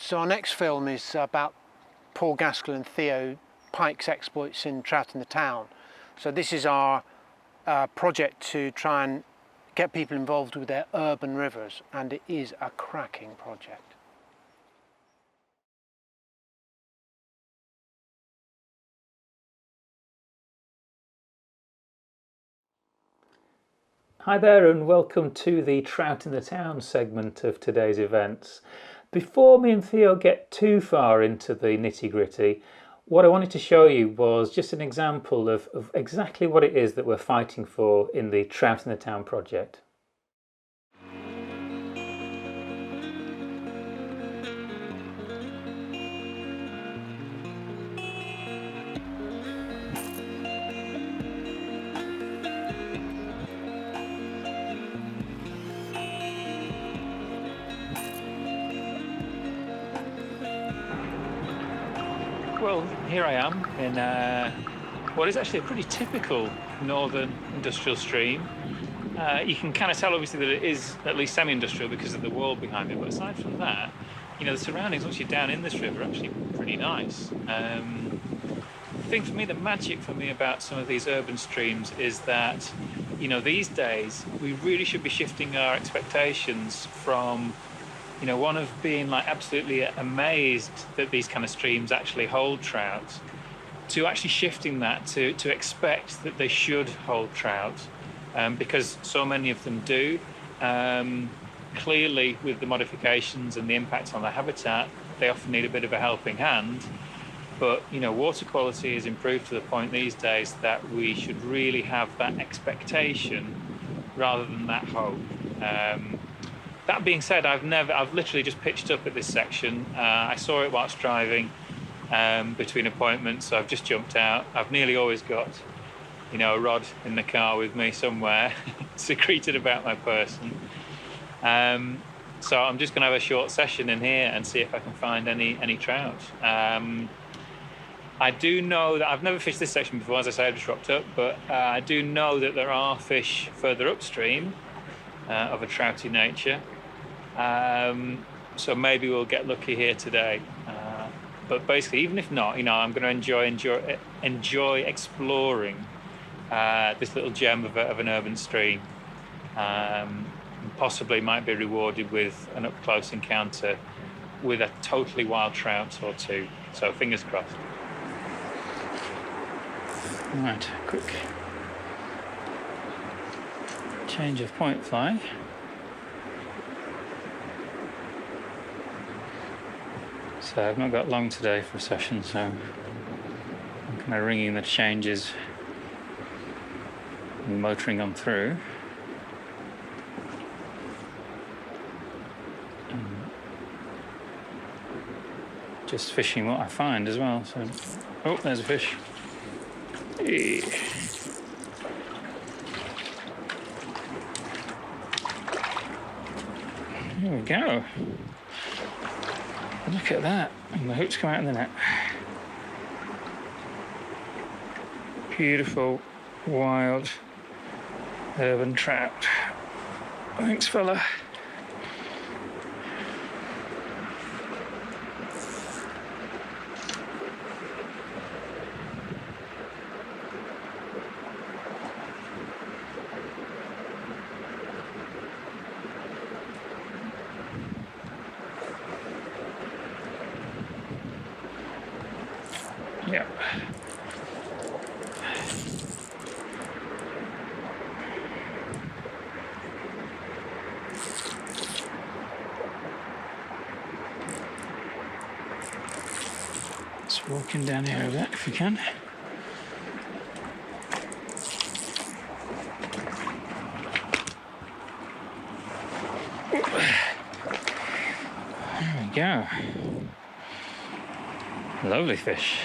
So our next film is about Paul Gaskell and Theo Pike's exploits in Trout in the Town. So this is our project to try and get people involved with their urban rivers, and it is a cracking project. Hi there and welcome to the Trout in the Town segment of today's events. Before me and Theo get too far into the nitty-gritty, what I wanted to show you was just an example of exactly what it is that we're fighting for in the Trout in the Town project. Well, here I am in what is actually a pretty typical northern industrial stream. You can kind of tell obviously that it is at least semi-industrial because of the wall behind it, but aside from that, you know, the surroundings once you're down in this river are actually pretty nice. The thing for me, the magic for me about some of these urban streams is that, you know, these days we really should be shifting our expectations from, you know, one of being like absolutely amazed that these kind of streams actually hold trout, to actually shifting that to expect that they should hold trout, because so many of them do. Clearly, with the modifications and the impact on the habitat, they often need a bit of a helping hand. But, you know, water quality has improved to the point these days that we should really have that expectation rather than that hope. That being said, I've literally just pitched up at this section. I saw it whilst driving between appointments, so I've just jumped out. I've nearly always got, you know, a rod in the car with me somewhere, secreted about my person. So I'm just going to have a short session in here and see if I can find any trout. I do know that I've never fished this section before, as I say, I just rocked up, but I do know that there are fish further upstream of a trouty nature. So maybe we'll get lucky here today. But basically, even if not, you know, I'm going to enjoy exploring this little gem of an urban stream. And possibly might be rewarded with an up-close encounter with a totally wild trout or two. So fingers crossed. Right, quick change of point fly. So I've not got long today for a session, so I'm kind of ringing the changes and motoring on through. Just fishing what I find as well. So, oh, there's a fish. Hey. Here we go. Look at that. And the hooks come out in the net. Beautiful, wild, urban trout. Thanks, fella. Yeah. Just walking down here a bit if we can. There we go. Lovely fish.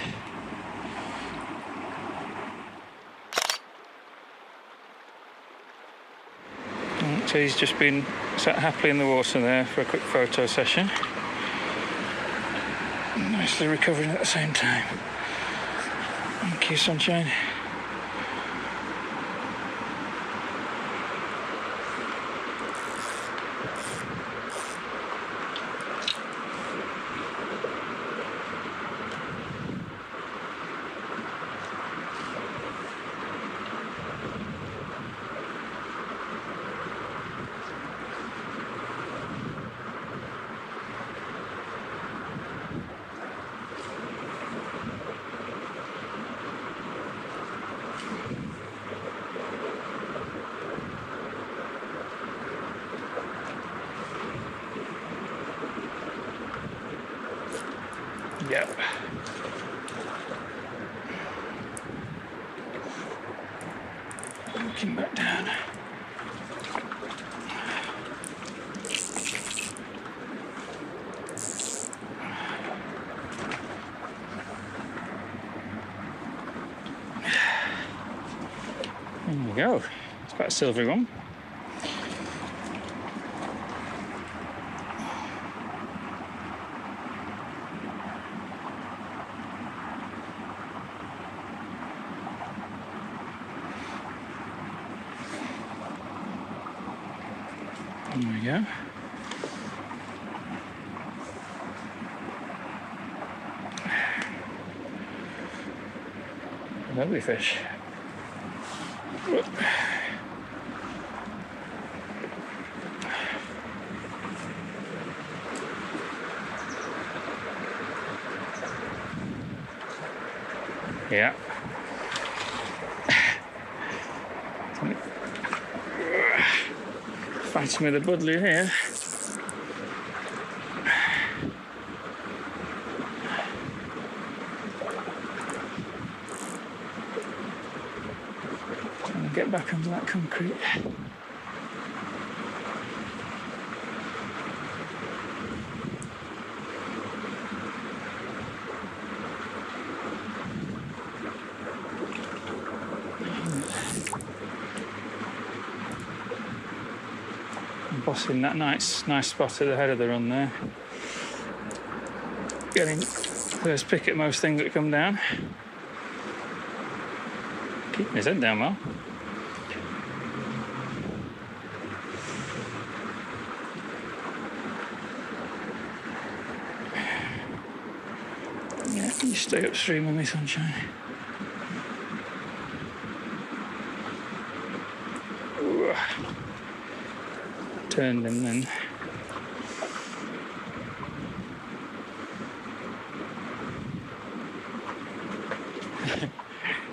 So he's just been sat happily in the water there for a quick photo session. Nicely recovering at the same time. Thank you, sunshine. Yep. Looking back down. There we go. It's quite a silvery one. There we go. Lovely fish. Yeah. Fighting with a buddler here. Trying to get back under that concrete. Bossing that nice spot at the head of the run there. Getting first pick at most things that come down. Keeping his head down well. Yeah, you stay upstream with me, sunshine. Ooh. Turned him then.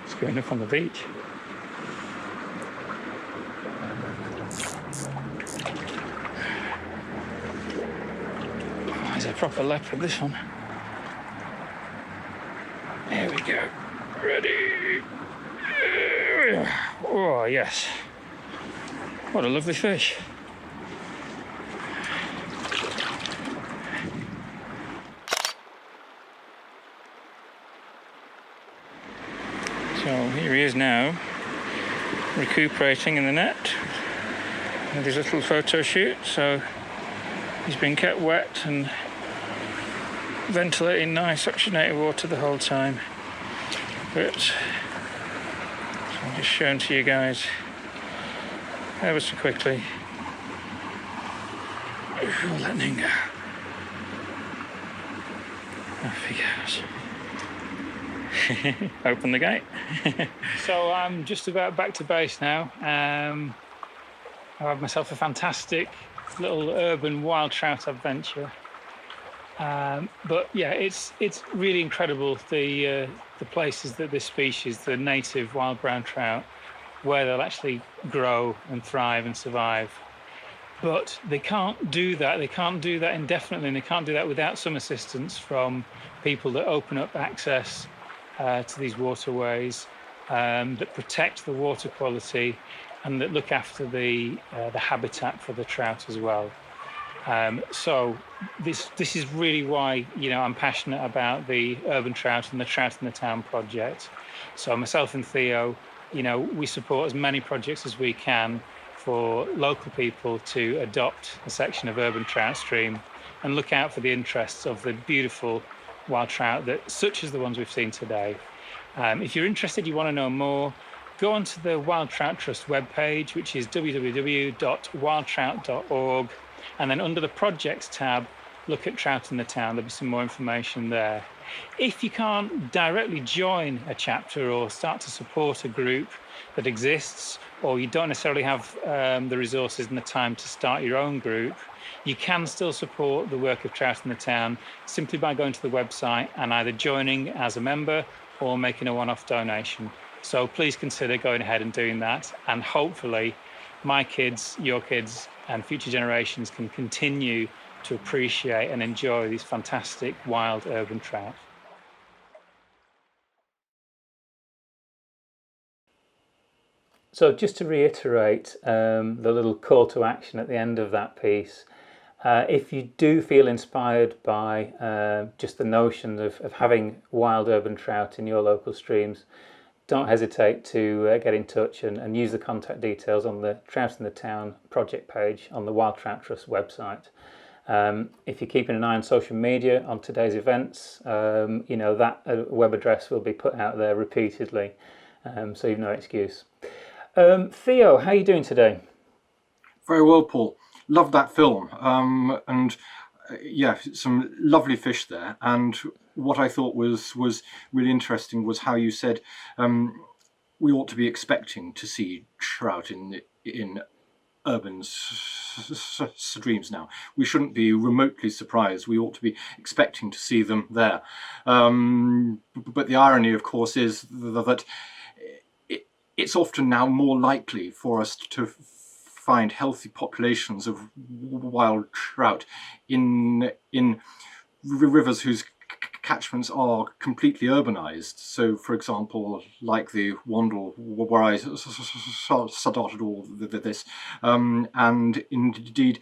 It's going up on the beach. Oh, he's a proper leopard, this one. There we go. Ready. Oh, yes. What a lovely fish. So here he is now, recuperating in the net with his little photo shoot. So he's been kept wet and ventilating nice oxygenated water the whole time. But so I'm just showing to you guys ever so quickly. Letting him go. Off he goes. Open the gate. So I'm just about back to base now. I had myself a fantastic little urban wild trout adventure. But yeah, it's really incredible the places that this species, the native wild brown trout, where they'll actually grow and thrive and survive. But they can't do that. They can't do that indefinitely, and they can't do that without some assistance from people that open up access to these waterways, that protect the water quality, and that look after the habitat for the trout as well. So this is really why I'm passionate about the urban trout and the Trout in the Town project. So myself and Theo, we support as many projects as we can for local people to adopt a section of urban trout stream and look out for the interests of the beautiful wild trout such as the ones we've seen today. If you're interested, you want to know more, go onto the Wild Trout Trust webpage, which is www.wildtrout.org, and then under the projects tab, look at Trout in the Town. There'll be some more information there. If you can't directly join a chapter or start to support a group that exists, or you don't necessarily have the resources and the time to start your own group, you can still support the work of Trout in the Town simply by going to the website and either joining as a member or making a one-off donation. So please consider going ahead and doing that, and hopefully my kids, your kids, and future generations can continue to appreciate and enjoy these fantastic wild urban trout. So just to reiterate the little call to action at the end of that piece, if you do feel inspired by just the notion of having wild urban trout in your local streams, don't hesitate to get in touch and use the contact details on the Trout in the Town project page on the Wild Trout Trust website. If you're keeping an eye on social media on today's events, that web address will be put out there repeatedly, so you've no excuse. Theo, how are you doing today? Very well, Paul. Loved that film, and some lovely fish there. And what I thought was really interesting was how you said we ought to be expecting to see trout in urban streams now. We shouldn't be remotely surprised. We ought to be expecting to see them there. But the irony, of course, is that it's often now more likely for us to find healthy populations of wild trout in rivers whose catchments are completely urbanized. So, for example, like the Wandle, where I started all this, and indeed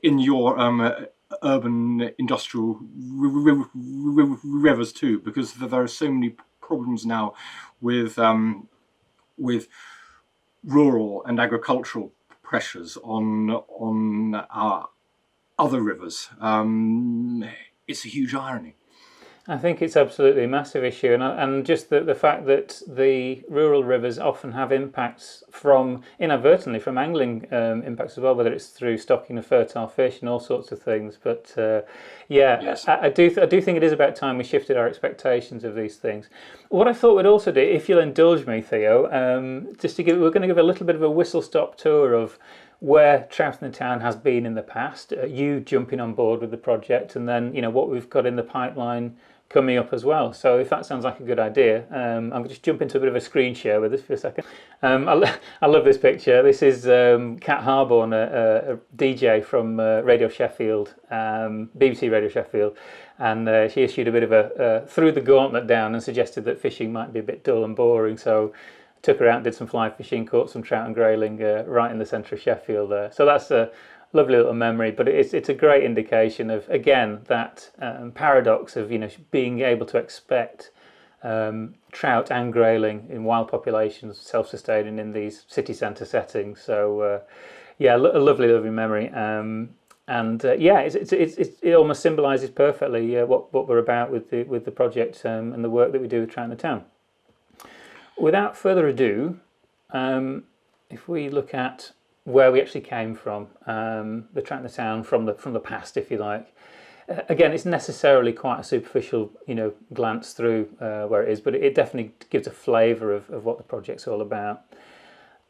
in your urban industrial rivers too, because there are so many problems now with rural and agricultural pressures on our other rivers. It's a huge irony. I think it's absolutely a massive issue, and just the fact that the rural rivers often have impacts inadvertently from angling impacts as well, whether it's through stocking of fertile fish and all sorts of things. But yes. I do think it is about time we shifted our expectations of these things. What I thought we'd also do, if you'll indulge me, Theo, we're going to give a little bit of a whistle-stop tour of where Trout in the Town has been in the past, you jumping on board with the project, and then what we've got in the pipeline coming up as well. So if that sounds like a good idea, I'm going to just jump into a bit of a screen share with us for a second. I love this picture. This is Kat Harborne, a DJ from Radio Sheffield, BBC Radio Sheffield, and she issued a bit of a threw the gauntlet down and suggested that fishing might be a bit dull and boring. So took her out, did some fly fishing, caught some trout and grayling right in the centre of Sheffield there. So that's a lovely little memory, but it's a great indication of, again, that paradox of being able to expect trout and grayling in wild populations self-sustaining in these city centre settings. So a lovely memory, it almost symbolises perfectly what we're about with the project and the work that we do with Trout in the Town. Without further ado, if we look at where we actually came from, the Trout in the Town from the past, if you like. Again, it's necessarily quite a superficial, glance through where it is, but it definitely gives a flavour of what the project's all about.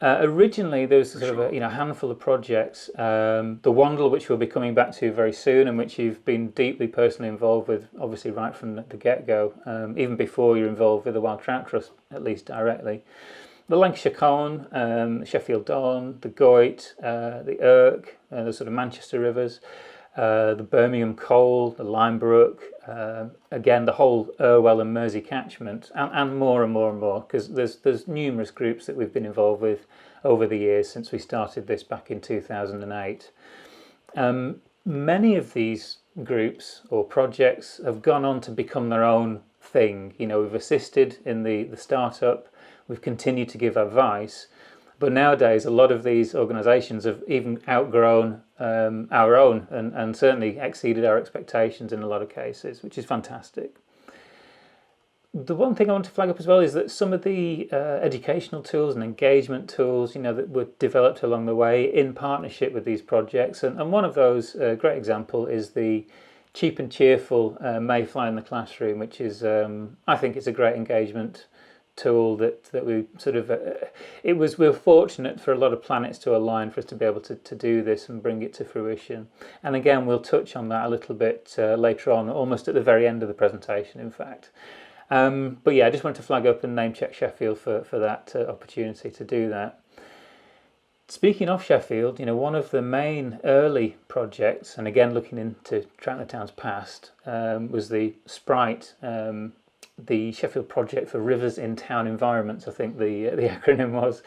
Originally, there was sort of a handful of projects. The Wandle, which we'll be coming back to very soon, and which you've been deeply personally involved with, obviously right from the get-go, even before you're involved with the Wild Trout Trust, at least directly. The Lancashire Colne, Sheffield Don, the Goyt, the Irk, the sort of Manchester rivers, the Birmingham Coal, the Limebrook, again the whole Irwell and Mersey catchment, and more and more and more, because there's numerous groups that we've been involved with over the years since we started this back in 2008. Many of these groups or projects have gone on to become their own thing. We've assisted in the startup, we've continued to give advice, but nowadays a lot of these organisations have even outgrown our own and certainly exceeded our expectations in a lot of cases, which is fantastic. The one thing I want to flag up as well is that some of the educational tools and engagement tools, that were developed along the way in partnership with these projects, and one of those, a great example, is the Cheap and Cheerful Mayfly in the Classroom, which is, I think it's a great engagement tool that we sort of we were fortunate for a lot of planets to align for us to be able to do this and bring it to fruition. And again, we'll touch on that a little bit later on, almost at the very end of the presentation, in fact. But I just wanted to flag up and name check Sheffield for that opportunity to do that. Speaking of Sheffield, one of the main early projects, and again looking into Trout in the Town's past, was the Sprite, the Sheffield Project for Rivers in Town Environments, I think the acronym was.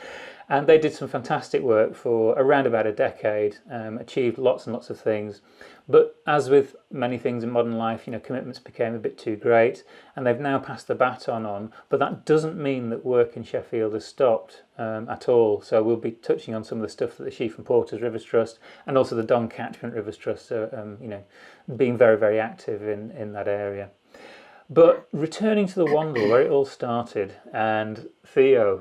And they did some fantastic work for around about a decade, achieved lots and lots of things. But as with many things in modern life, commitments became a bit too great, and they've now passed the baton on. But that doesn't mean that work in Sheffield has stopped at all. So we'll be touching on some of the stuff that the Sheaf and Porters Rivers Trust and also the Don Catchment Rivers Trust are, being very, very active in that area. But returning to the Wandle, where it all started, and Theo,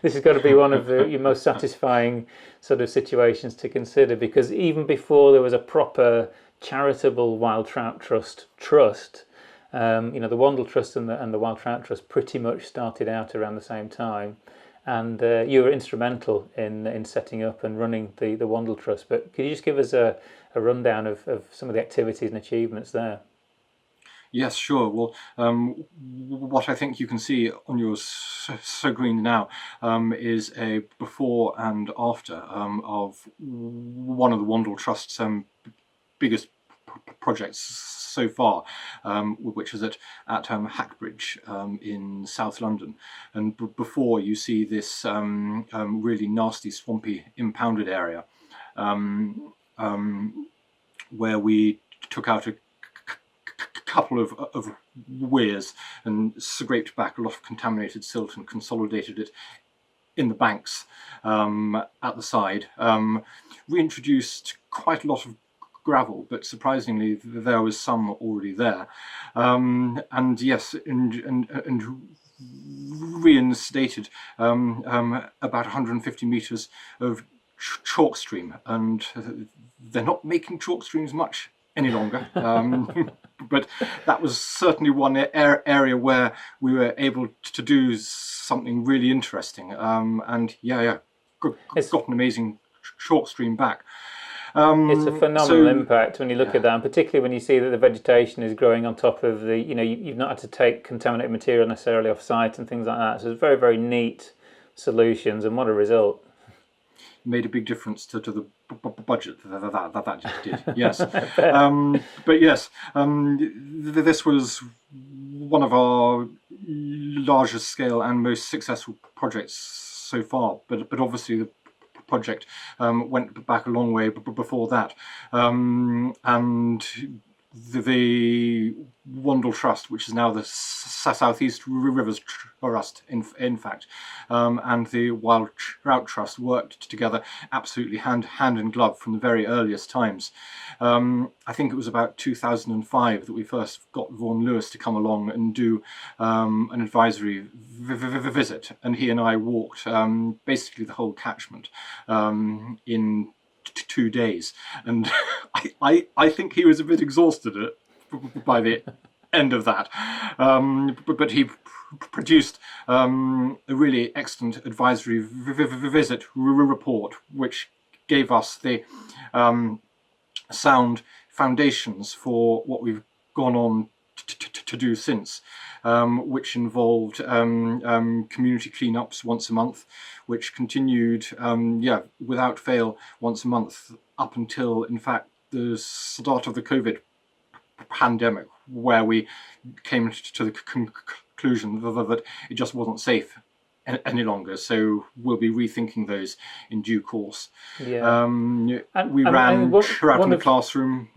this has got to be one of your most satisfying sort of situations to consider, because even before there was a proper charitable Wild Trout Trust, the Wandle Trust and the Wild Trout Trust pretty much started out around the same time, and you were instrumental in setting up and running the Wandle Trust. But could you just give us a rundown of some of the activities and achievements there? Yes, sure. Well, what I think you can see on your screen now is a before and after of one of the Wandle Trust's biggest projects so far, which is at Hackbridge in South London. And before, you see this really nasty, swampy, impounded area where we took out a couple of weirs and scraped back a lot of contaminated silt and consolidated it in the banks at the side. Reintroduced quite a lot of gravel, but surprisingly there was some already there. And yes, and reinstated about 150 metres of chalk stream, and they're not making chalk streams much any longer. But that was certainly one area where we were able to do something really interesting. Got an amazing chalk stream back. It's a phenomenal impact when you look at that, and particularly when you see that the vegetation is growing on top of the, you've not had to take contaminated material necessarily off site and things like that. So it's very, very neat solutions, and what a result. Made a big difference to the budget that just did. Yes. But yes, this was one of our largest scale and most successful projects so far. But obviously the project went back a long way before that, and the Wandle Trust, which is now the South East Rivers Trust, in fact, and the Wild Trout Trust worked together absolutely hand in glove from the very earliest times. I think it was about 2005 that we first got Vaughan Lewis to come along and do an advisory visit, and he and I walked basically the whole catchment in 2 days, and I think he was a bit exhausted by the end of that, but he produced a really excellent advisory visit report, which gave us the sound foundations for what we've gone on to do since, which involved community cleanups once a month, which continued without fail once a month up until, in fact, the start of the COVID pandemic, where we came to the conclusion that it just wasn't safe any longer. So we'll be rethinking those in due course. Yeah. We ran Trout in the classroom.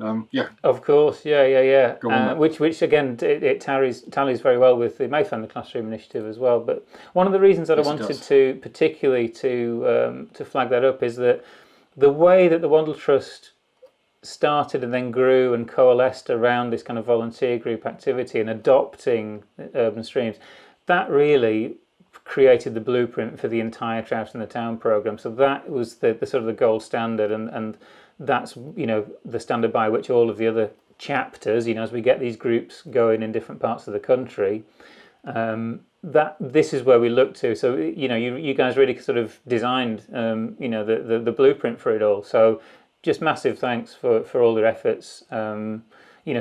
Of course, yeah. Go on. Which again, it tallies very well with the Mayfair in the Classroom initiative as well. But one of the reasons that I wanted to particularly to flag that up is that the way that the Wandle Trust started and then grew and coalesced around this kind of volunteer group activity and adopting urban streams, that really created the blueprint for the entire Trout in the Town programme. So that was the sort of the gold standard, and that's the standard by which all of the other chapters, as we get these groups going in different parts of the country, that this is where we look to. So you guys really sort of designed the blueprint for it all. So just massive thanks for all their efforts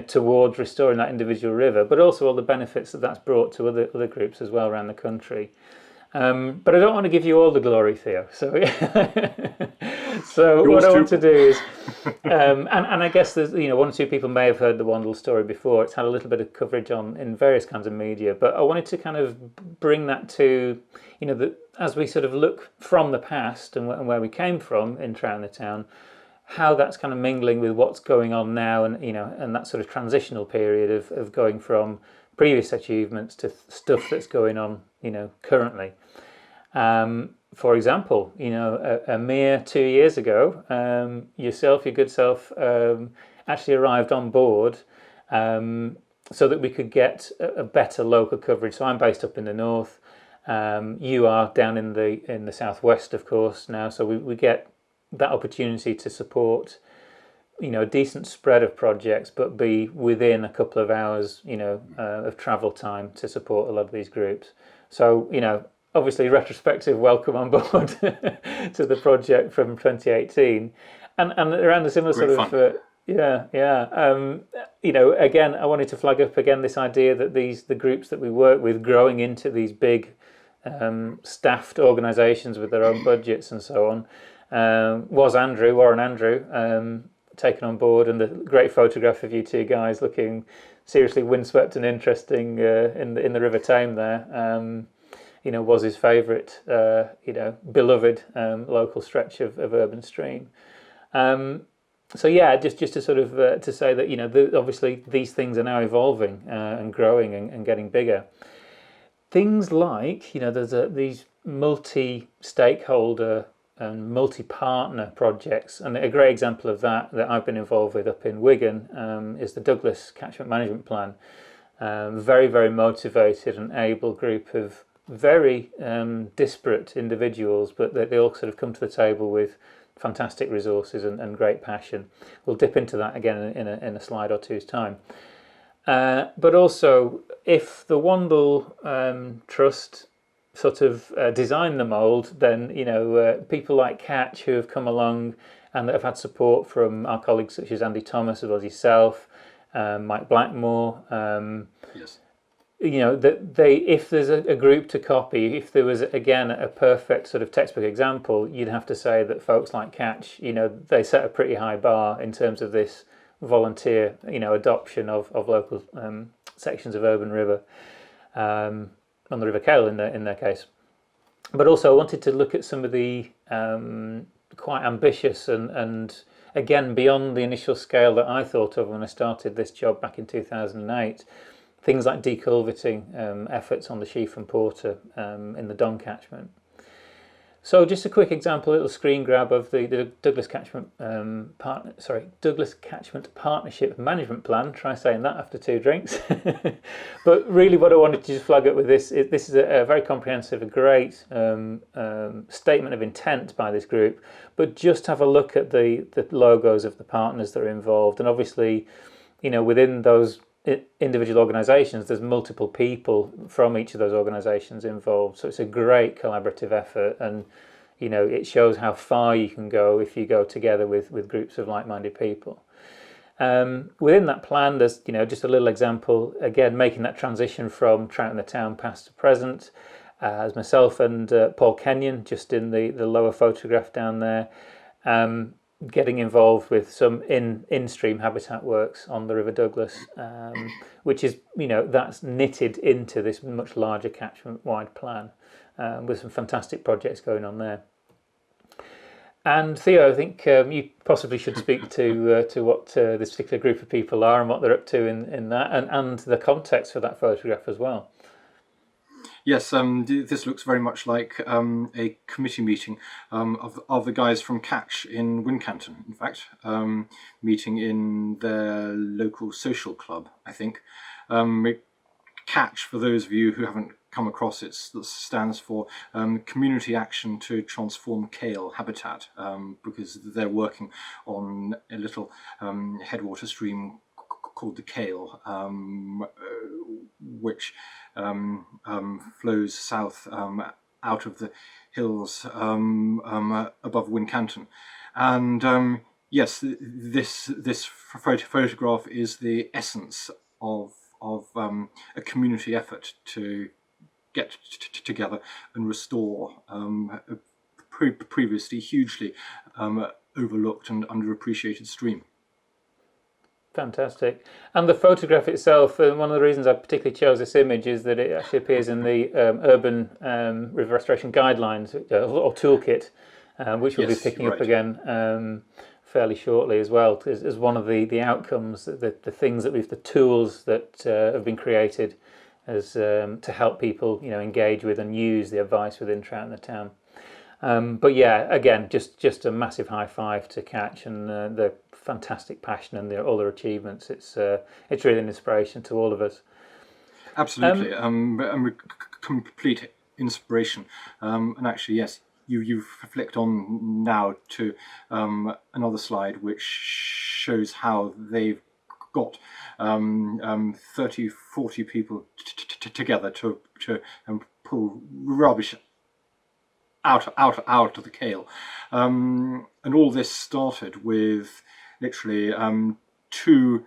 towards restoring that individual river, but also all the benefits that that's brought to other groups as well around the country. But I don't want to give you all the glory, Theo. So, so Yours what I too, want to Paul. do is, and I guess there's, one or two people may have heard the Wandle story before. It's had a little bit of coverage on in various kinds of media, but I wanted to kind of bring that to, as we sort of look from the past and where we came from in Trout in the Town, how that's kind of mingling with what's going on now, and and that sort of transitional period of going from previous achievements to stuff that's going on, currently. For example, a mere 2 years ago, yourself, your good self, actually arrived on board, so that we could get a better local coverage. So I'm based up in the north. You are down in the southwest, of course, now. So we get that opportunity to support, a decent spread of projects, but be within a couple of hours, of travel time to support a lot of these groups. So, obviously, retrospective welcome on board to the project from 2018, and around the similar Great sort fun. of again, I wanted to flag up again this idea that the groups that we work with growing into these big staffed organisations with their own budgets and so on. Was Warren Andrew, taken on board, and the great photograph of you two guys looking seriously windswept and interesting in the River Tame there. Was his favourite, beloved local stretch of urban stream. So yeah, just to sort of to say that obviously these things are now evolving and growing and getting bigger. Things like there's these multi-stakeholder and multi-partner projects, and a great example of that I've been involved with up in Wigan is the Douglas Catchment Management Plan. Very, very motivated and able group of very disparate individuals, but they all sort of come to the table with fantastic resources and great passion. We'll dip into that again in a slide or two's time. But also, if the Wandle Trust sort of design the mould, then people like Catch, who have come along and that have had support from our colleagues such as Andy Thomas, as well as yourself, Mike Blackmore. Yes. That if there's a group to copy, if there was again a perfect sort of textbook example, you'd have to say that folks like Catch, they set a pretty high bar in terms of this volunteer, adoption of local sections of urban river. On the River Cale in their case. But also I wanted to look at some of the quite ambitious and again beyond the initial scale that I thought of when I started this job back in 2008, things like deculverting efforts on the Sheaf and Porter in the Don catchment. So just a quick example, a little screen grab of the Douglas Catchment Douglas Catchment Partnership Management Plan. Try saying that after 2 drinks. But really, what I wanted to just flag up with this is a very comprehensive, a great statement of intent by this group. But just have a look at the logos of the partners that are involved, and obviously, within those individual organisations, there's multiple people from each of those organisations involved. So it's a great collaborative effort, and it shows how far you can go if you go together with groups of like-minded people. Within that plan, there's just a little example again, making that transition from Trout in the Town past to present, as myself and Paul Kenyon, just in the lower photograph down there. Getting involved with some in-stream habitat works on the River Douglas, which is, that's knitted into this much larger catchment-wide plan, with some fantastic projects going on there. And Theo, I think you possibly should speak to what this particular group of people are and what they're up to in that, and the context for that photograph as well. Yes, this looks very much like a committee meeting of the guys from Catch in Wincanton, in fact, meeting in their local social club, I think. Catch, for those of you who haven't come across it, stands for Community Action to Transform Cale Habitat, because they're working on a little headwater stream called the Cale, which flows south out of the hills above Wincanton. And yes, this photograph is the essence of a community effort to get together and restore a previously hugely overlooked and underappreciated stream. Fantastic. And the photograph itself, one of the reasons I particularly chose this image is that it actually appears in the Urban River Restoration Guidelines or Toolkit, which we'll be picking up again fairly shortly as well, as one of the outcomes, the things that the tools that have been created as to help people engage with and use the advice within Trout in the Town. But yeah, again, just a massive high five to Catch and the fantastic passion and all their achievements. It's really an inspiration to all of us. Absolutely, complete inspiration. And actually, yes, you've flicked on now to another slide which shows how they've got 30, 40 people together to pull rubbish out of the Kale, and all this started with literally two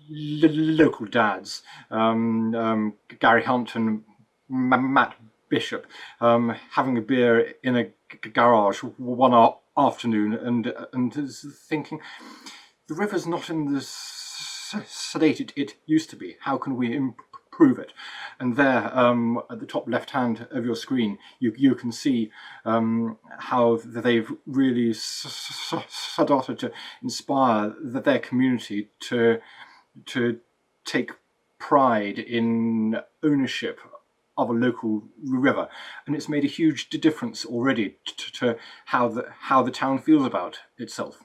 local dads, Gary Hunt and Matt Bishop, having a beer in a garage one afternoon and thinking, the river's not in the state it used to be. How can we improve it? And there, at the top left hand of your screen, you can see how they've really started to inspire their community to take pride in ownership of a local river, and it's made a huge difference already to how the town feels about itself.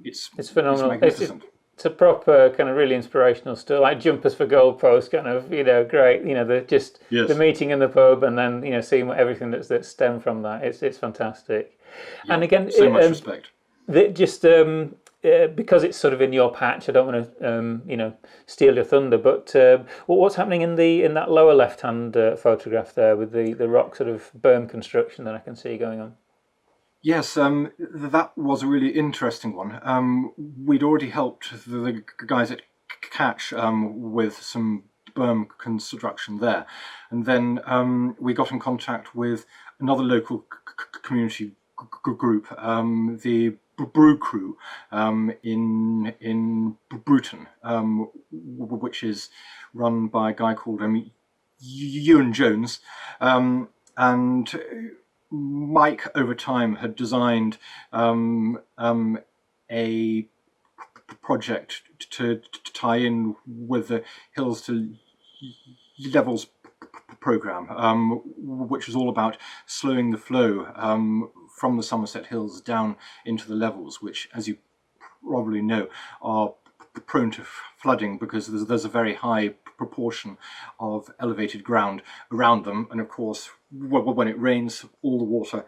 It's phenomenal. It's magnificent. It's a proper kind of really inspirational story, like Jumpers for Goalposts, kind of, great, the meeting in the pub and then, seeing everything that's stemmed from that. It's fantastic. Yeah, and again, so much respect. Because it's sort of in your patch, I don't want to, steal your thunder, but what's happening in that lower left-hand photograph there with the rock sort of berm construction that I can see going on? Yes, that was a really interesting one. We'd already helped the guys at Catch with some berm construction there, and then we got in contact with another local community group, the Brew Crew in Bruton, which is run by a guy called Ewan Jones, and Mike over time had designed a project to tie in with the Hills to Levels program, which was all about slowing the flow from the Somerset Hills down into the levels, which, as you probably know, are prone to flooding because there's a very high proportion of elevated ground around them, and of course when it rains all the water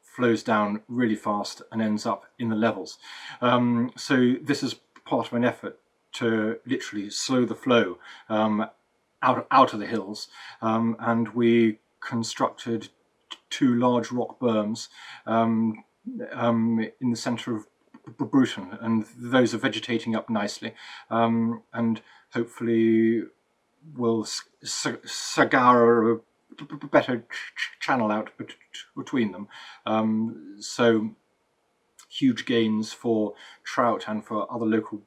flows down really fast and ends up in the levels. So this is part of an effort to literally slow the flow out of the hills, and we constructed two large rock berms in the centre of Bruton, and those are vegetating up nicely, and hopefully will scour a better channel out between them. So huge gains for trout and for other local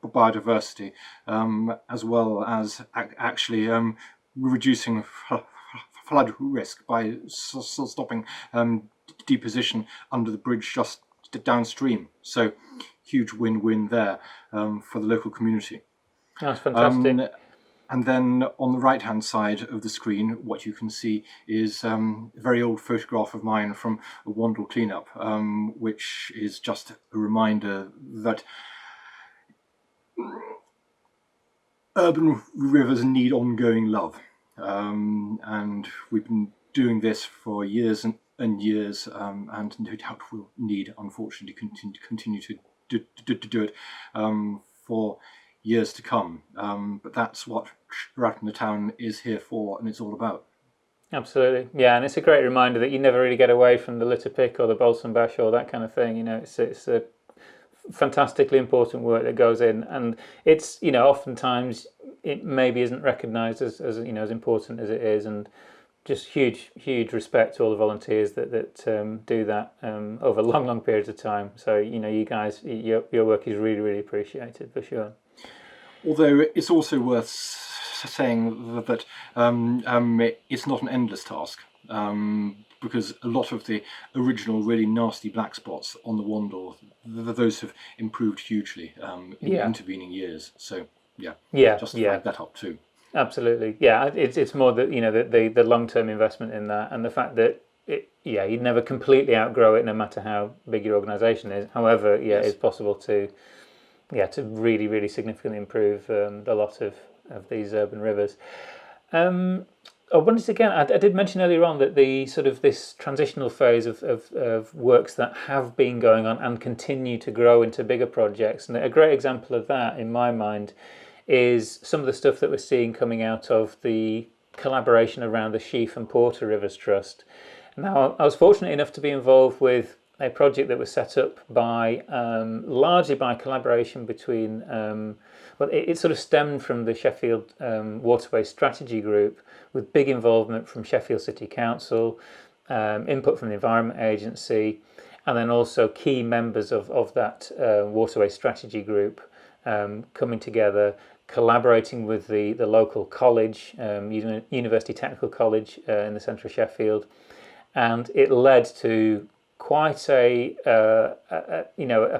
biodiversity, as well as actually reducing flood risk by stopping deposition under the bridge just downstream. So huge win-win there for the local community. That's fantastic. And then on the right-hand side of the screen, what you can see is a very old photograph of mine from a Wandle cleanup, which is just a reminder that urban rivers need ongoing love. And we've been doing this for years and years, and no doubt will need, unfortunately, continue to do it for years to come. But that's what Trout in the Town is here for, and it's all about. Absolutely, yeah, and it's a great reminder that you never really get away from the litter pick or the Bolson bash or that kind of thing. It's a fantastically important work that goes in, and it's oftentimes it maybe isn't recognised as as important as it is, and just huge respect to all the volunteers that do that over long periods of time. So you guys, your work is really appreciated for sure. Although it's also worth saying that it's not an endless task, because a lot of the original really nasty black spots on the Wandle, those have improved hugely in intervening years. So just to flag that up too. Absolutely, yeah. It's more that the long-term investment in that, and the fact that you'd never completely outgrow it, no matter how big your organisation is. However, it's possible to really significantly improve the lot of these urban rivers. I wanted again, I did mention earlier on that the sort of this transitional phase of works that have been going on and continue to grow into bigger projects, and a great example of that in my mind is some of the stuff that we're seeing coming out of the collaboration around the Sheaf and Porter Rivers Trust. Now, I was fortunate enough to be involved with a project that was set up by largely by collaboration between it sort of stemmed from the Sheffield Waterways Strategy Group, with big involvement from Sheffield City Council, input from the Environment Agency, and then also key members of that Waterways Strategy Group coming together, collaborating with the local college, University Technical College in the centre of Sheffield, and it led to quite a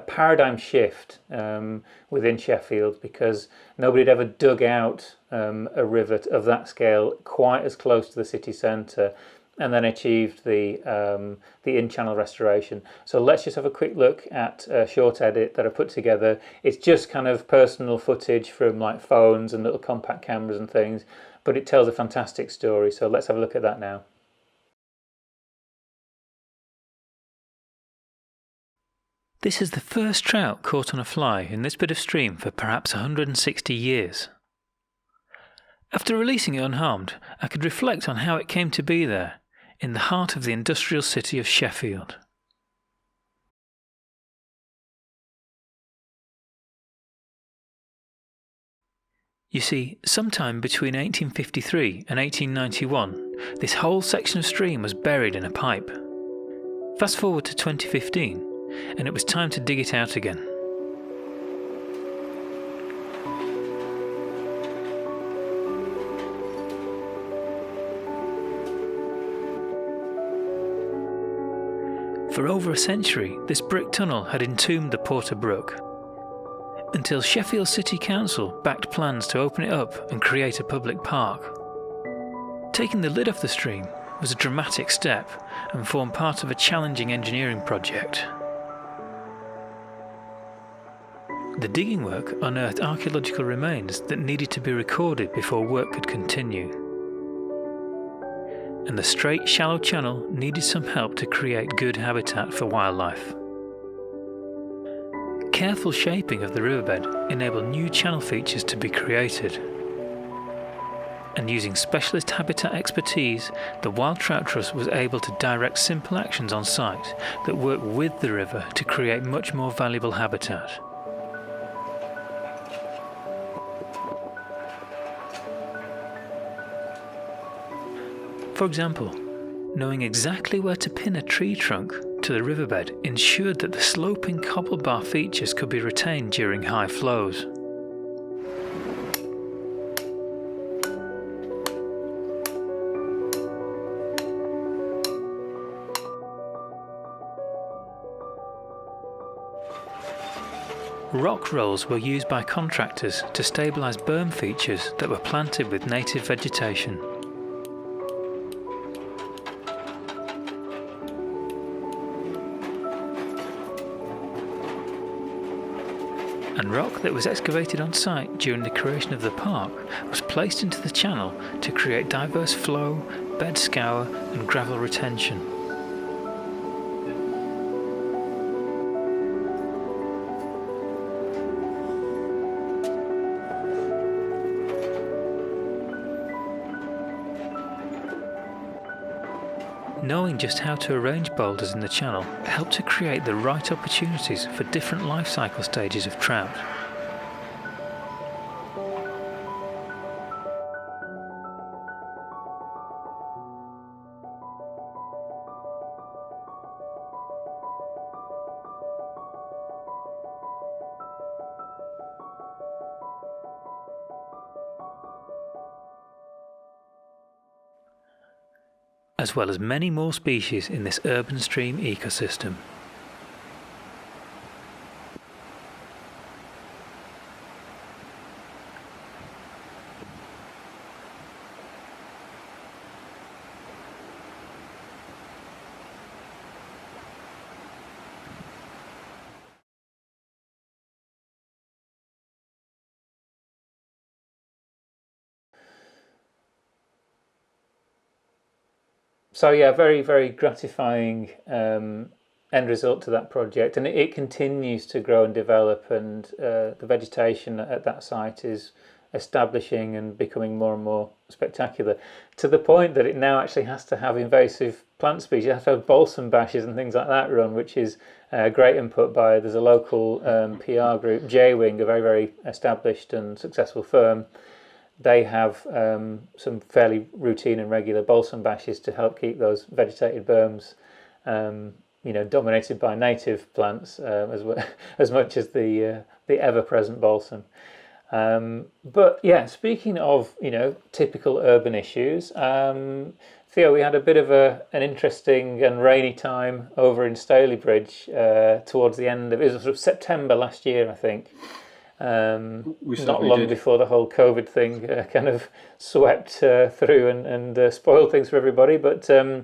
paradigm shift within Sheffield, because nobody had ever dug out a river of that scale quite as close to the city centre, and then achieved the in-channel restoration. So let's just have a quick look at a short edit that I put together. It's just kind of personal footage from like phones and little compact cameras and things, but it tells a fantastic story. So let's have a look at that now. This is the first trout caught on a fly in this bit of stream for perhaps 160 years. After releasing it unharmed, I could reflect on how it came to be there, in the heart of the industrial city of Sheffield. You see, sometime between 1853 and 1891, this whole section of stream was buried in a pipe. Fast forward to 2015, and it was time to dig it out again. For over a century, this brick tunnel had entombed the Porter Brook, until Sheffield City Council backed plans to open it up and create a public park. Taking the lid off the stream was a dramatic step and formed part of a challenging engineering project. The digging work unearthed archaeological remains that needed to be recorded before work could continue. And the straight, shallow channel needed some help to create good habitat for wildlife. Careful shaping of the riverbed enabled new channel features to be created. And using specialist habitat expertise, the Wild Trout Trust was able to direct simple actions on site that work with the river to create much more valuable habitat. For example, knowing exactly where to pin a tree trunk to the riverbed ensured that the sloping cobble bar features could be retained during high flows. Rock rolls were used by contractors to stabilise berm features that were planted with native vegetation. And rock that was excavated on site during the creation of the park was placed into the channel to create diverse flow, bed scour and gravel retention. Knowing just how to arrange boulders in the channel helped to create the right opportunities for different life cycle stages of trout. as well as many more species in this urban stream ecosystem. So yeah, very, very gratifying end result to that project, and it continues to grow and develop, and the vegetation at that site is establishing and becoming more and more spectacular, to the point that it now actually has to have invasive plant species. You have to have balsam bashes and things like that run, which is great input by, there's a local PR group, J-Wing, a very, very established and successful firm. They have some fairly routine and regular balsam bashes to help keep those vegetated berms, dominated by native plants as much as the ever-present balsam. But yeah, speaking of typical urban issues, Theo, we had a bit of an interesting and rainy time over in Stalybridge towards the end of it was sort of September last year, I think. Not long before the whole COVID thing kind of swept through and spoiled things for everybody. But I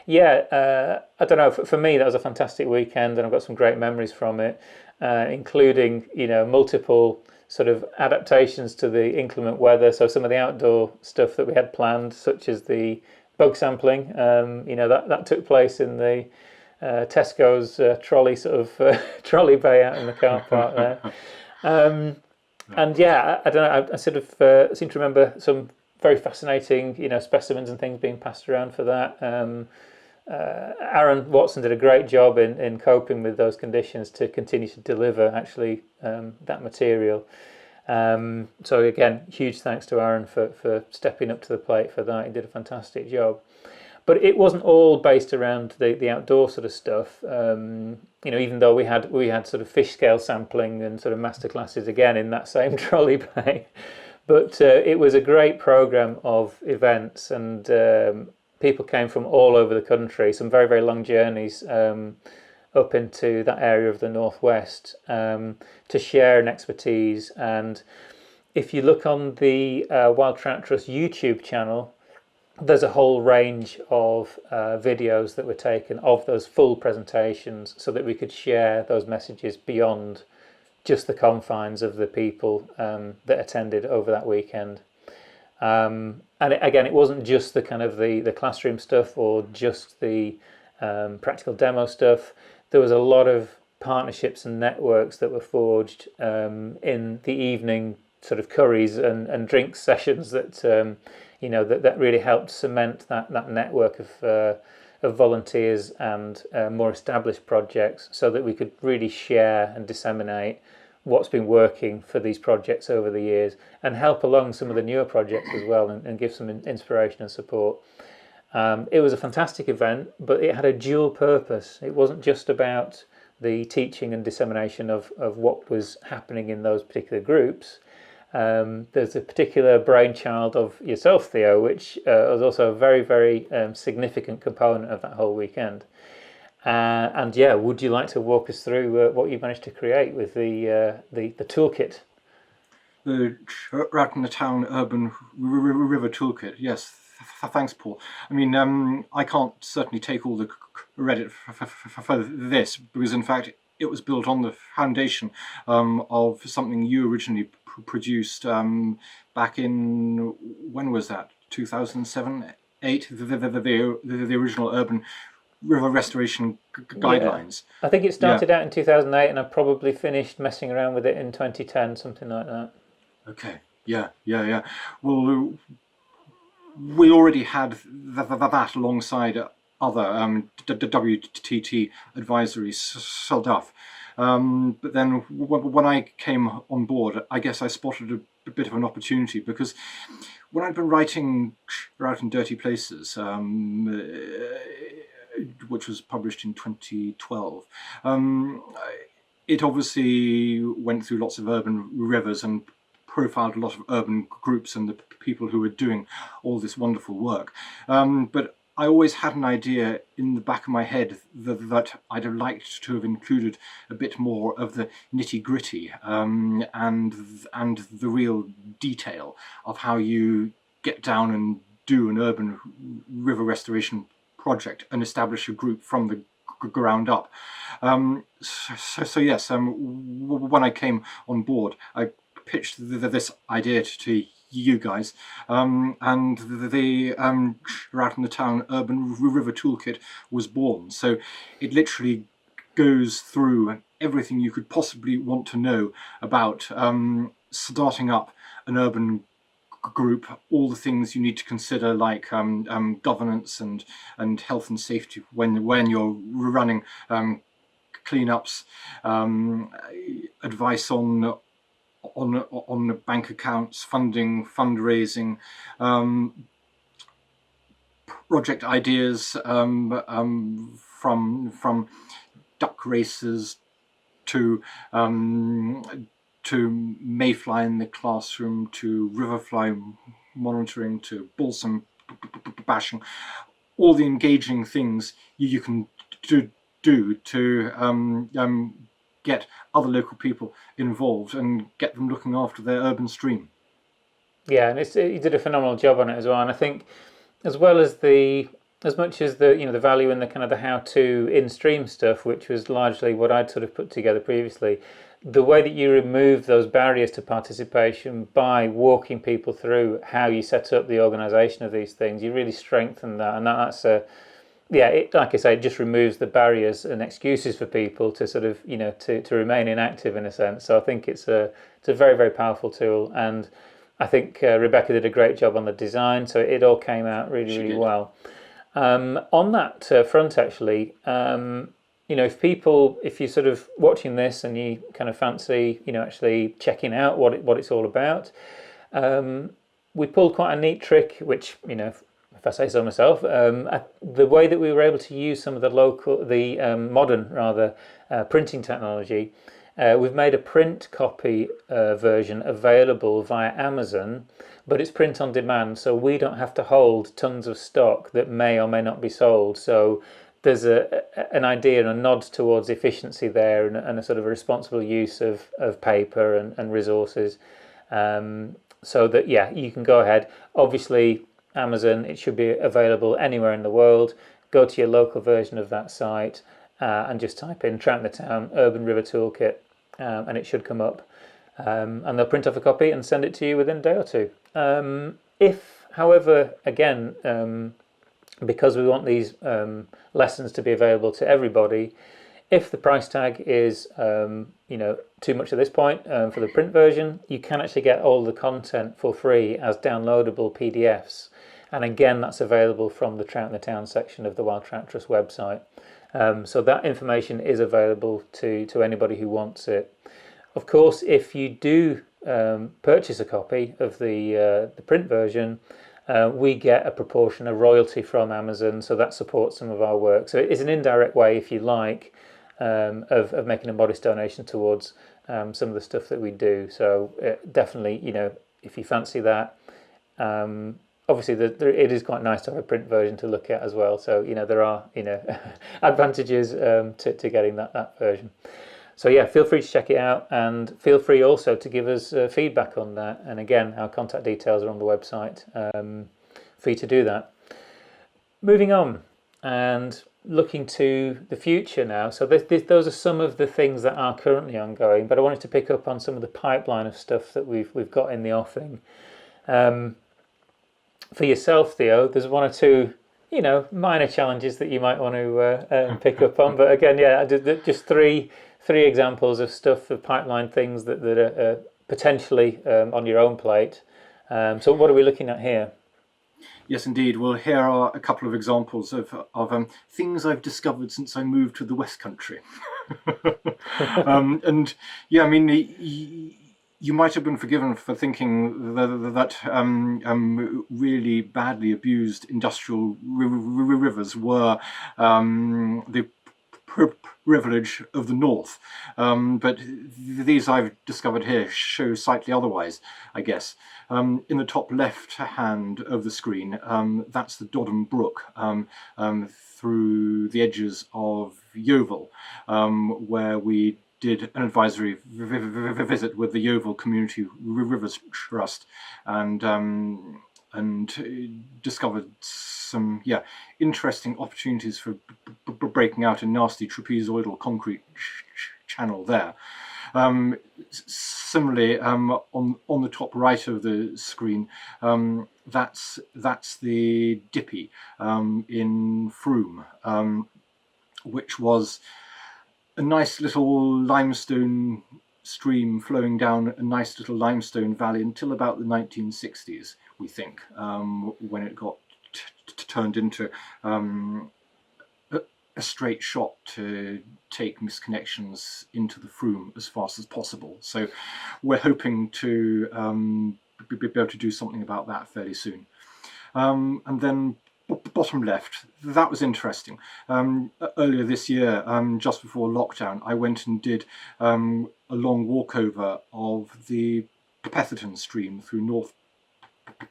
don't know. For me, that was a fantastic weekend, and I've got some great memories from it, including multiple sort of adaptations to the inclement weather. So some of the outdoor stuff that we had planned, such as the bug sampling, that took place in the Tesco's trolley trolley bay out in the car park there. And yeah, I don't know. I sort of seem to remember some very fascinating, specimens and things being passed around for that. Aaron Watson did a great job in coping with those conditions to continue to deliver actually that material. So again, huge thanks to Aaron for stepping up to the plate for that. He did a fantastic job. But it wasn't all based around the outdoor sort of stuff. Even though we had sort of fish scale sampling and sort of masterclasses again in that same trolley bay. But it was a great program of events, and people came from all over the country. Some very, very long journeys up into that area of the northwest to share an expertise. And if you look on the Wild Trout Trust YouTube channel, there's a whole range of videos that were taken of those full presentations so that we could share those messages beyond just the confines of the people that attended over that weekend. And again, it wasn't just the kind of the classroom stuff or just the practical demo stuff. There was a lot of partnerships and networks that were forged in the evening sort of curries and drink sessions that that really helped cement that network of volunteers and more established projects, so that we could really share and disseminate what's been working for these projects over the years and help along some of the newer projects as well, and give some inspiration and support. It was a fantastic event, but it had a dual purpose. It wasn't just about the teaching and dissemination of what was happening in those particular groups. There's a particular brainchild of yourself, Theo, which was also a very, very significant component of that whole weekend. And yeah, would you like to walk us through what you managed to create with the toolkit? The Trout in the Town Urban River Toolkit, yes. Thanks, Paul. I mean, I can't certainly take all the credit for this, because in fact it was built on the foundation of something you originally produced back in, when was that, 2007, 8, the original urban river restoration guidelines. I think it started out in 2008, and I probably finished messing around with it in 2010, something like that. Okay, yeah. Well, we already had that alongside other WTT advisories, so duff. But then when I came on board, I guess I spotted a bit of an opportunity, because when I'd been writing Trout in Dirty Places, which was published in 2012, it obviously went through lots of urban rivers and profiled a lot of urban groups and the people who were doing all this wonderful work. But I always had an idea in the back of my head that I'd have liked to have included a bit more of the nitty gritty and the real detail of how you get down and do an urban river restoration project and establish a group from the ground up. So yes, when I came on board, I pitched this idea to you guys, and the Trout in the Town Urban River Toolkit was born. So it literally goes through everything you could possibly want to know about starting up an urban group, all the things you need to consider, like governance and health and safety when you're running cleanups, advice on bank accounts, funding, fundraising, project ideas from duck races to mayfly in the classroom, to riverfly monitoring, to balsam bashing, all the engaging things you can do to get other local people involved and get them looking after their urban stream. Yeah, and you did a phenomenal job on it as well. And I think, as well as as much as the value in the kind of the how-to in-stream stuff, which was largely what I'd sort of put together previously, the way that you remove those barriers to participation by walking people through how you set up the organisation of these things, you really strengthen that, and that's like I say, it just removes the barriers and excuses for people to sort of to remain inactive in a sense. So I think it's a very, very powerful tool, and I think Rebecca did a great job on the design, so it all came out really, really well. On that front, actually, if you're sort of watching this and you kind of fancy, actually checking out what it's all about, we pulled quite a neat trick, which, if I say so myself, the way that we were able to use some of the modern printing technology. We've made a print copy version available via Amazon, but it's print on demand, so we don't have to hold tons of stock that may or may not be sold. So there's an idea and a nod towards efficiency there, and a sort of a responsible use of paper and resources, so that you can go ahead. Obviously, Amazon, it should be available anywhere in the world. Go to your local version of that site and just type in Trout in the Town Urban River Toolkit, and it should come up, and they'll print off a copy and send it to you within a day or two. If, however, again, because we want these lessons to be available to everybody, if the price tag is too much at this point for the print version, you can actually get all the content for free as downloadable PDFs, and again that's available from the Trout in the Town section of the Wild Trout Trust website. So that information is available to anybody who wants it. Of course, if you do purchase a copy of the print version, we get a proportion of royalty from Amazon, so that supports some of our work. So it's an indirect way, if you like, of making a modest donation towards some of the stuff that we do. So definitely, if you fancy that, obviously it is quite nice to have a print version to look at as well. So there are advantages to getting that version. So feel free to check it out, and feel free also to give us feedback on that. And again, our contact details are on the website for you to do that. Moving on and looking to the future now. So those are some of the things that are currently ongoing, but I wanted to pick up on some of the pipeline of stuff that we've got in the offing. For yourself, Theo, there's one or two minor challenges that you might want to pick up on, but again, just three examples of stuff, of pipeline things that are potentially on your own plate. So what are we looking at here? Yes, indeed. Well, here are a couple of examples of things I've discovered since I moved to the West Country. And I mean, you might have been forgiven for thinking that really badly abused industrial rivers were the privilege of the north, but these I've discovered here show slightly otherwise, I guess. In the top left hand of the screen, that's the Dodham Brook through the edges of Yeovil, where we did an advisory visit with the Yeovil Community Rivers Trust, and discovered some interesting opportunities for breaking out a nasty trapezoidal concrete channel there. Similarly, on the top right of the screen, that's the Dippy in Frome, which was a nice little limestone stream flowing down a nice little limestone valley until about the 1960s, we think, when it got turned into a straight shot to take misconnections into the Frome as fast as possible. So we're hoping to be able to do something about that fairly soon. And then bottom left, that was interesting. Earlier this year, just before lockdown, I went and did a long walkover of the Petherton stream through North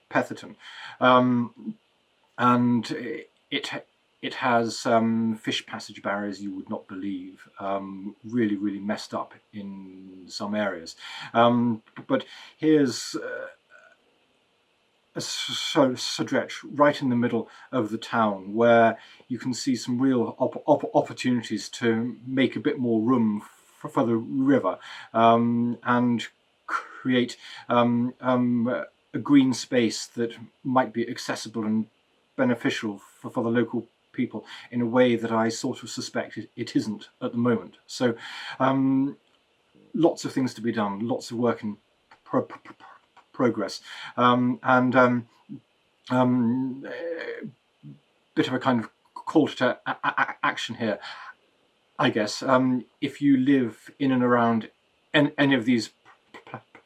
Petherton, and it has fish passage barriers you would not believe, really messed up in some areas. But here's a stretch right in the middle of the town where you can see some real opportunities to make a bit more room for the river, and create a green space that might be accessible and beneficial for the local people in a way that I sort of suspect it isn't at the moment. So lots of things to be done, lots of work in progress, and bit of a kind of call to action here, I guess. If you live in and around any of these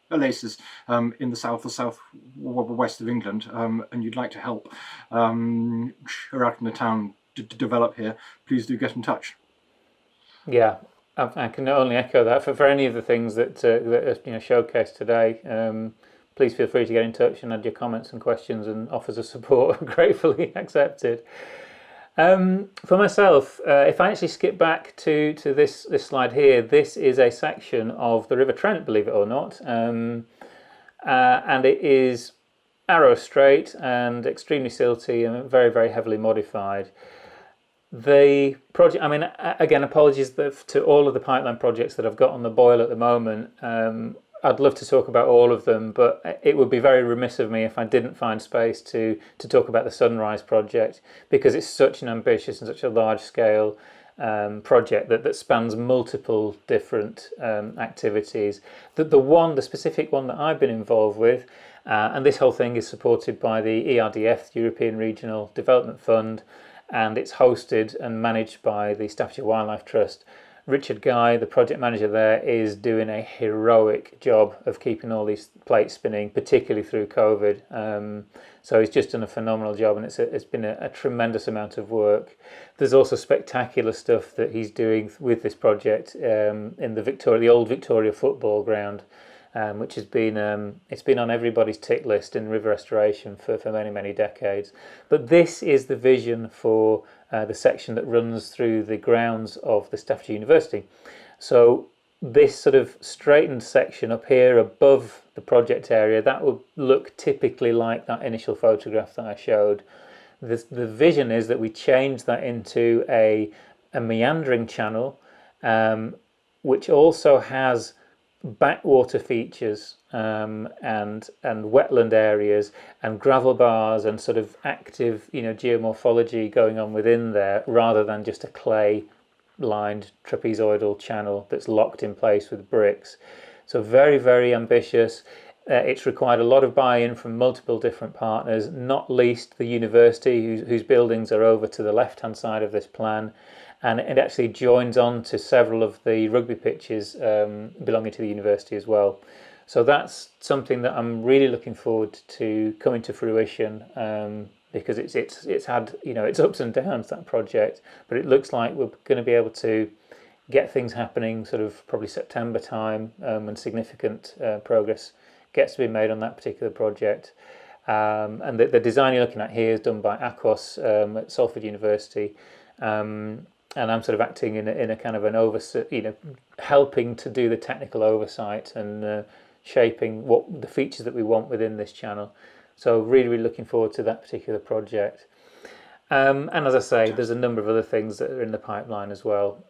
places in the south or southwest of England, and you'd like to help out in the town to develop here, please do get in touch. Yeah, I can only echo that. For any of the things that are showcased today, please feel free to get in touch and add your comments and questions and offers of support are gratefully accepted. For myself, if I actually skip back to this slide here, this is a section of the River Trent, believe it or not, and it is arrow straight and extremely silty and very heavily modified. The project, I mean, again, apologies to all of the pipeline projects that I've got on the boil at the moment. I'd love to talk about all of them, but it would be very remiss of me if I didn't find space to talk about the Sunrise project, because it's such an ambitious and such a large-scale project that spans multiple different activities. The specific one that I've been involved with, and this whole thing is supported by the ERDF, European Regional Development Fund, and it's hosted and managed by the Staffordshire Wildlife Trust. Richard Guy, the project manager there, is doing a heroic job of keeping all these plates spinning, particularly through COVID. So he's just done a phenomenal job, and it's been a tremendous amount of work. There's also spectacular stuff that he's doing with this project in the old Victoria football ground, which has been it's been on everybody's tick list in river restoration for many decades. But this is the vision for the section that runs through the grounds of the Staffordshire University. So this sort of straightened section up here above the project area, that would look typically like that initial photograph that I showed. The vision is that we change that into a meandering channel, which also has backwater features and wetland areas and gravel bars and sort of active geomorphology going on within there, rather than just a clay lined trapezoidal channel that's locked in place with bricks. So very ambitious. It's required a lot of buy-in from multiple different partners, not least the university, whose buildings are over to the left hand side of this plan. And it actually joins on to several of the rugby pitches belonging to the university as well. So that's something that I'm really looking forward to coming to fruition because it's had, you know, its ups and downs, that project, but it looks like we're going to be able to get things happening sort of probably September time, and significant progress gets to be made on that particular project. And the design you're looking at here is done by Aquos at Salford University, and I'm sort of acting in a kind of an helping to do the technical oversight and shaping what the features that we want within this channel. So really, really looking forward to that particular project. And as I say, there's a number of other things that are in the pipeline as well.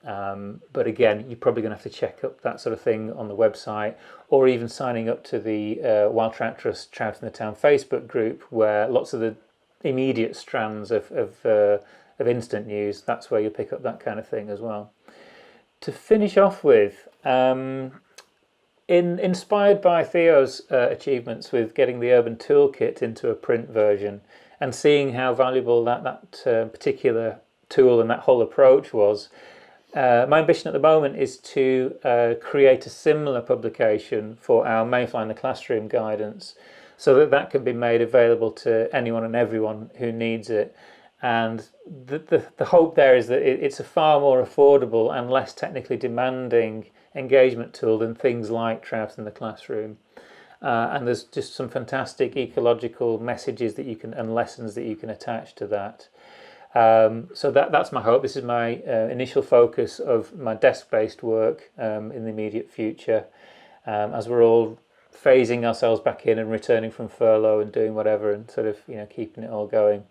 But again, you're probably going to have to check up that sort of thing on the website, or even signing up to the Wild Trout Trust Trout in the Town Facebook group, where lots of the immediate strands of instant news, that's where you pick up that kind of thing as well. To finish off with, inspired by Theo's achievements with getting the Urban Toolkit into a print version, and seeing how valuable that particular tool and that whole approach was, my ambition at the moment is to create a similar publication for our Mayfly in the Classroom guidance, so that can be made available to anyone and everyone who needs it. And the hope there is that it's a far more affordable and less technically demanding engagement tool than things like Trout in the Classroom. And there's just some fantastic ecological messages that you can, and lessons that you can attach to that. So that's my hope. This is my initial focus of my desk-based work in the immediate future, as we're all phasing ourselves back in and returning from furlough and doing whatever, and sort of, you know, keeping it all going.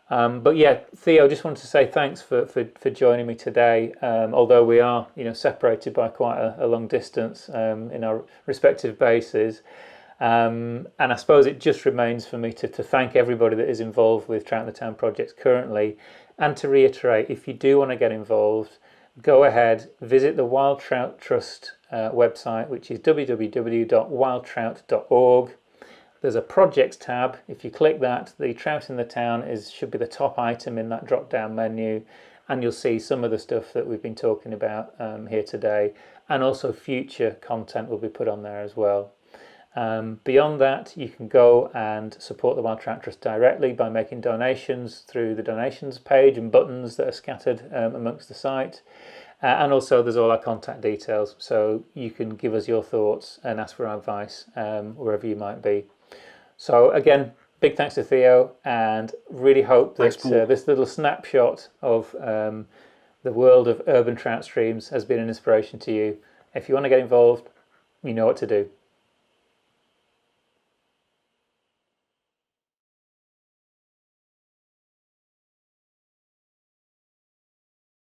But yeah, Theo, just wanted to say thanks for joining me today. Although we are, you know, separated by quite a long distance in our respective bases. And I suppose it just remains for me to thank everybody that is involved with Trout in the Town projects currently, and to reiterate, if you do want to get involved, go ahead, visit the Wild Trout Trust website, which is www.wildtrout.org. There's a projects tab. If you click that, the Trout in the Town should be the top item in that drop-down menu, and you'll see some of the stuff that we've been talking about here today, and also future content will be put on there as well. Beyond that, you can go and support the Wild Trout Trust directly by making donations through the donations page and buttons that are scattered amongst the site. And also there's all our contact details, so you can give us your thoughts and ask for advice wherever you might be. So again, big thanks to Theo, and really hope that this little snapshot of the world of urban trout streams has been an inspiration to you. If you want to get involved, you know what to do.